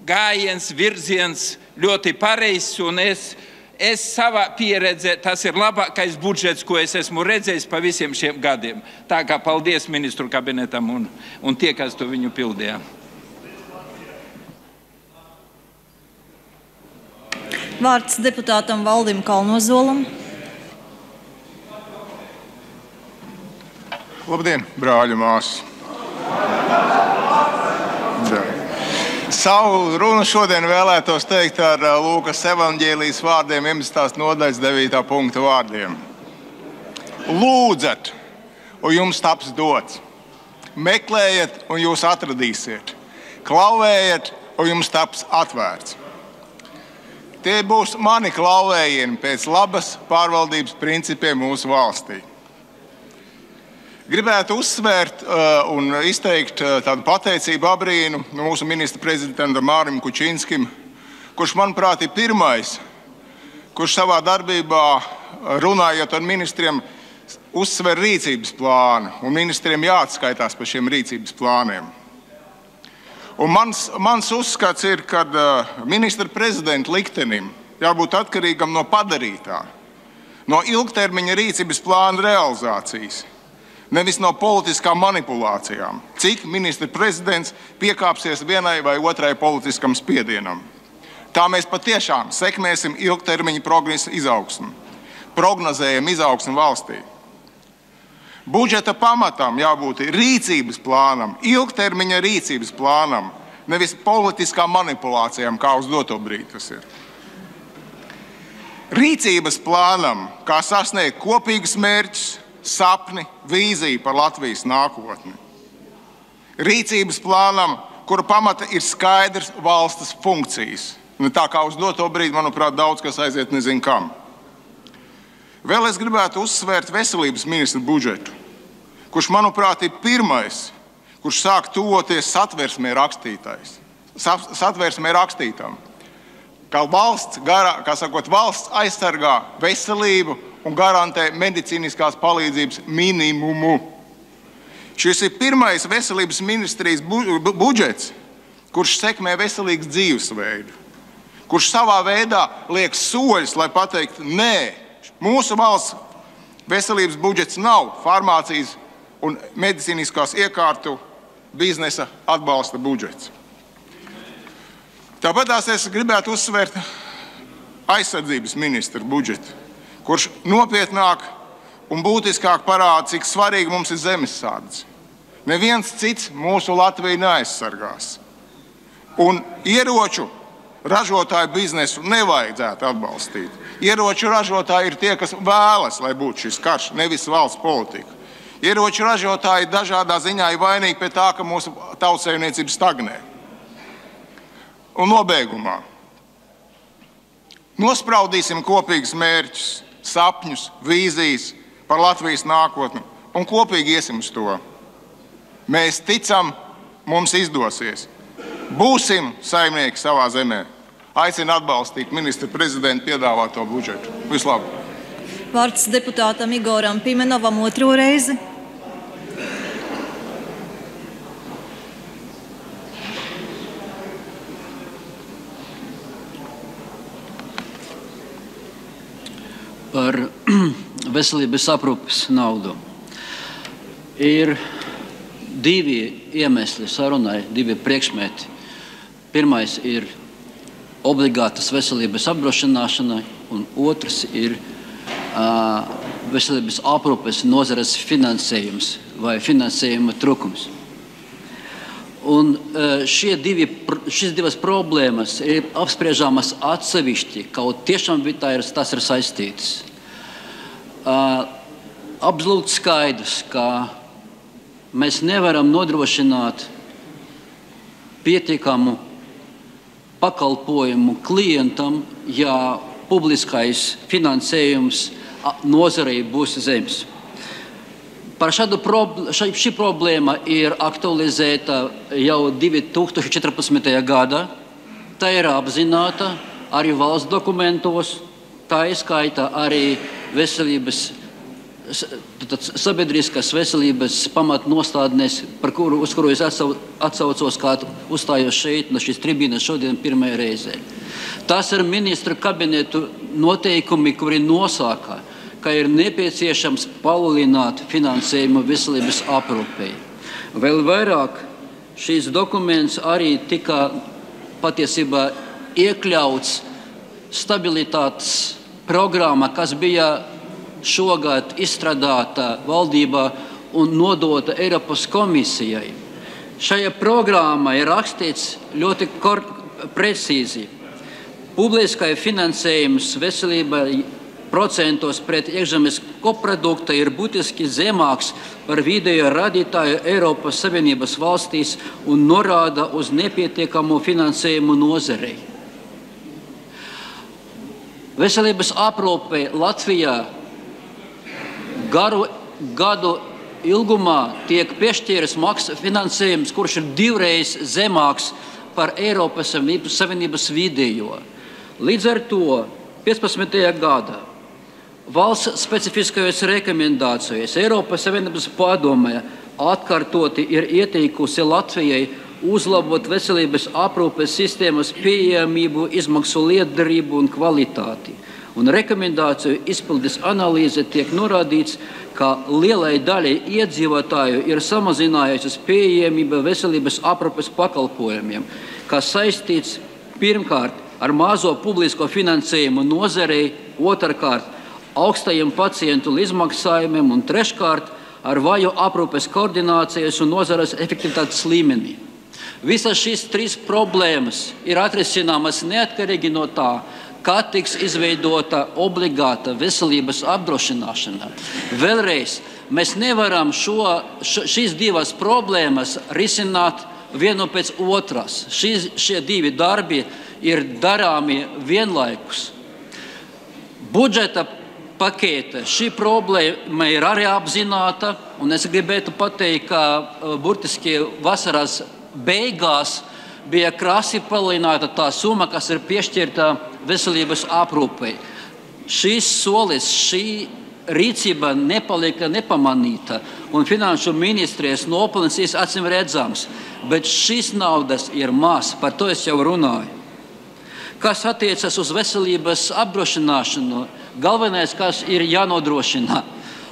gājiens, virziens ļoti pareizs, un es savā pieredzē, tas ir labākais budžets, ko es esmu redzējis pa visiem šiem gadiem. Tā kā paldies ministru kabinetam un tie, kas to viņu pildīja. Vārds deputātam Valdim Kalnozolam. Labdien, brāļu māsas! Savu runu šodien vēlētos teikt ar Lūkas evaņģēlijas vārdiem, 11. nodaļas 9. punkta vārdiem. Lūdzat, un jums taps dots. Meklējiet, un jūs atradīsiet. Klauvējiet, un jums taps atvērts. Tie būs mani klauvējieni pēc labas pārvaldības principiem mūsu valstī. Gribētu uzsvērt un izteikt tādu pateicību abrīnu mūsu ministra prezidentam Mārim Kučinskim, kurš, manuprāt, ir pirmais, kurš savā darbībā, runājot ar ministriem, uzsver rīcības plānu, un ministriem jāatskaitās par šiem rīcības plāniem. Un mans uzskats ir, ka ministra prezidenta liktenim jābūt atkarīgam no padarītā, no ilgtermiņa rīcības plāna realizācijas, nevis no politiskām manipulācijām, cik ministra prezidents piekāpsies vienai vai otrai politiskam spiedienam. Tā mēs patiešām sekmēsim ilgtermiņa progresa izaugsmu, prognozējam izaugsmu valstī. Budžeta pamatam jābūt rīcības plānam, ilgtermiņa rīcības plānam, nevis politiskām manipulācijām, kā uz doto brīdi tas ir. Rīcības plānam, kā sasniegt kopīgus mērķus, sapni, vīziju par Latvijas nākotni. Rīcības plānam, kura pamata ir skaidrs valsts funkcijas. Tā kā uz doto brīdi, manuprāt, daudz kas aiziet nezin kam. Vēl es gribētu uzsvērt veselības ministra budžetu, kurš, manuprāt, ir pirmais, kurš sāk tuvoties satversmē rakstītam. Kā valsts aizsargā veselību un garantē medicīniskās palīdzības minimumu. Šis ir pirmais veselības ministrijas budžets, kurš sekmē veselīgu dzīvesveidu, kurš savā veidā liek soļus, lai pateiktu, nē, mūsu valsts veselības budžets nav farmācijas un medicīniskās iekārtu biznesa atbalsta budžets. Tāpat es gribētu uzsvērt aizsardzības ministra budžetu, kurš nopietnāk un būtiskāk parāda, cik svarīgi mums ir zemesardzes. Neviens cits mūsu Latviju neaizsargās. Un ieroču ražotāju biznesu nevajadzētu atbalstīt. Ieroču ražotāji ir tie, kas vēlas, lai būtu šis karš, nevis valsts politika. Ieroču ražotāji dažādā ziņā ir vainīgi pie tā, ka mūsu tautsējumniecība stagnē. Un nobeigumā. Nospraudīsim kopīgus mērķus, sapņus, vīzijas par Latvijas nākotni un kopīgi iesim uz to. Mēs ticam, mums izdosies. Būsim saimnieki savā zemē. Aicinu atbalstīt ministra prezidenta piedāvāto budžetu. Vislabāk! Vārds deputātam Igoram Pimenovam otro reizi. Par veselības aprūpes naudu. Ir divi iemesli sarunai, divi priekšmeti. Pirmais ir obligātas veselības apdrošināšana, un otrs ir veselības aprūpes nozares finansējums vai finansējuma trūkums. Un šīs divas problēmas ir apspriežamas atsevišķi, kaut tiešām tas ir saistītas. Absolūti skaidrs, ka mēs nevaram nodrošināt pietiekamu pakalpojumu klientam, ja publiskais finansējums nozarei būs zems. Šī problēma ir aktualizēta jau 2014. gadā. Tā ir apzināta arī valsts dokumentos, tā izskaita arī veselības sabiedriskās veselības pamatnostādnēs, uz kuru es atsaucos, kā uzstājos šeit, no šīs tribīnes šodien pirmajā reizē. Tas ir ministru kabinetu noteikumi, kuri nosaka, ka ir nepieciešams palielināt finansējumu veselības aprūpei. Vēl vairāk šīs dokuments arī tika patiesībā iekļauts stabilitātes programma, kas bija šogad izstrādāta valdībā un nodota Eiropas komisijai. Šajā programmā ir rakstīts ļoti precīzi. Publiskai finansējums veselībai procentos pret iekšzemes koprodukta ir būtiski zemāks par vidējo rādītāju Eiropas Savienības valstīs un norāda uz nepietiekamu finansējumu nozarei. Veselības aprūpe Latvijā gadu ilgumā tiek piešķīras finansējums, kurš ir 2 reizes zemāks par Eiropas Savienības vidējo. Līdz ar to 15. gadā valsts specifiskajos rekomendācijās Eiropas Savienības padomē atkārtoti ir ieteikusi Latvijai uzlabot veselības aprūpes sistēmas pieejamību, izmaksu lietderību un kvalitāti. Un rekomendāciju izpildes analīze tiek norādīts, ka lielai daļai iedzīvotāju ir samazinājusies pieejamība veselības aprūpes pakalpojumiem, kas saistīts pirmkārt ar mazo publisko finansējumu nozarei, otrkārt augstajiem pacientu izmaksājumiem un treškārt ar vaju aprūpes koordinācijas un nozares efektivitātes līmenī. Visas šīs 3 problēmas ir atrisināmas neatkarīgi no tā, kā tiks izveidota obligāta veselības apdrošināšana. Vēlreiz, mēs nevaram šīs 2 problēmas risināt vienu pēc otras. Šie 2 darbi ir darāmi vienlaikus. Budžeta pakete šī problēma ir arī apzināta, un es gribētu pateikt, ka burtiski vasaras beigās bija krasi palielināta tā summa, kas ir piešķirta veselības aprūpei. Šīs solis, šī rīcība nepalika nepamanīta, un finanšu ministrijas nopelns ir acīm redzams, bet šīs naudas ir maz, par to es jau runāju. Kas attiecas uz veselības apdrošināšanu, galvenais, kas ir jānodrošina,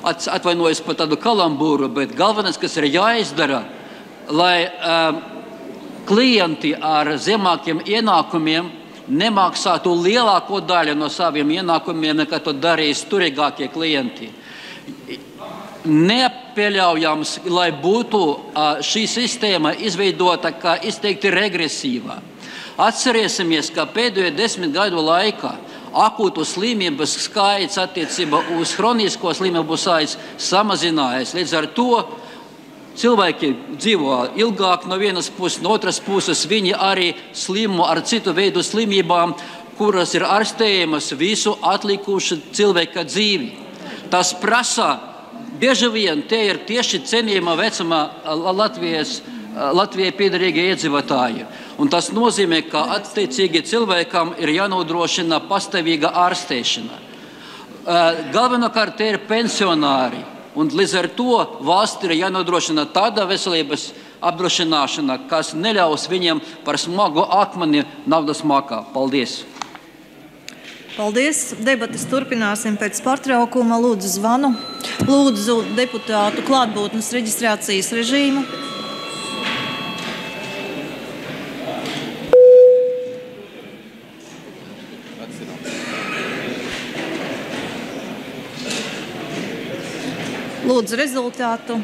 atvainojos par tādu kalambūru, bet galvenais, kas ir jāizdara, lai klienti ar zemākiem ienākumiem nemaksātu lielāko daļu no saviem ienākumiem, nekā to darīs turīgākie klienti. Nepieļaujams, lai būtu šī sistēma izveidota kā izteikti regresīva. Atcerēsimies, ka pēdējo 10 gadu laikā akūtu slimības skaits attiecībā uz hronisko slimību skaits samazinājies. Līdz ar to cilvēki dzīvo ilgāk no vienas puses, no otras puses viņi arī slimo ar citu veidu slimībām, kuras ir ārstējamas visu atlikušu cilvēka dzīvi. Tas prasa, bieži vien tie ir tieši cienījama vecuma Latvijai piederīgie iedzīvotāji. Un tas nozīmē, ka attiecīgi cilvēkam ir jānodrošina pastāvīga ārstēšana. Galvenokārt tie ir pensionāri. Un līdz ar to valsts ir jānodrošina tāda veselības apdrošināšana, kas neļaus viņiem par smagu akmeni naudas makā. Paldies! Paldies! Debates turpināsim pēc pārtraukuma. Lūdzu zvanu. Lūdzu deputātu klātbūtnes reģistrācijas režīmu. Lūdzu rezultātu.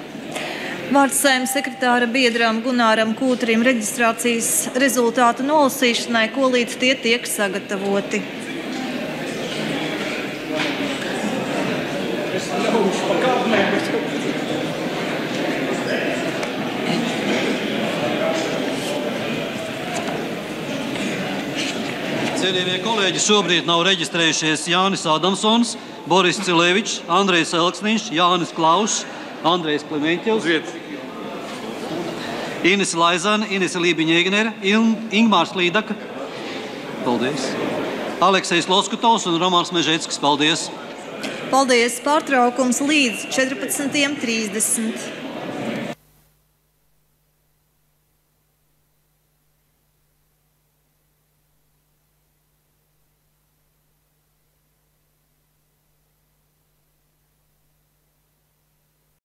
Vārds Saeimas sekretāra biedram Gunāram Kūtrim reģistrācijas rezultātu nolasīšanai, ko līdz tie tiek sagatavoti. Cienījamie kolēģi, šobrīd nav reģistrējušies Jānis Adamsons, Boris Cilevičs, Andrejs Elksniņš, Jānis Klauss, Andrejs Klementjevs, Ines Laizana, Ines Lībiņa-Egnere, Ingmārs Līdaka, paldies, Aleksejs Loskutovs un Romāns Mežeckis, paldies. Paldies! Pārtraukums līdz 14:30.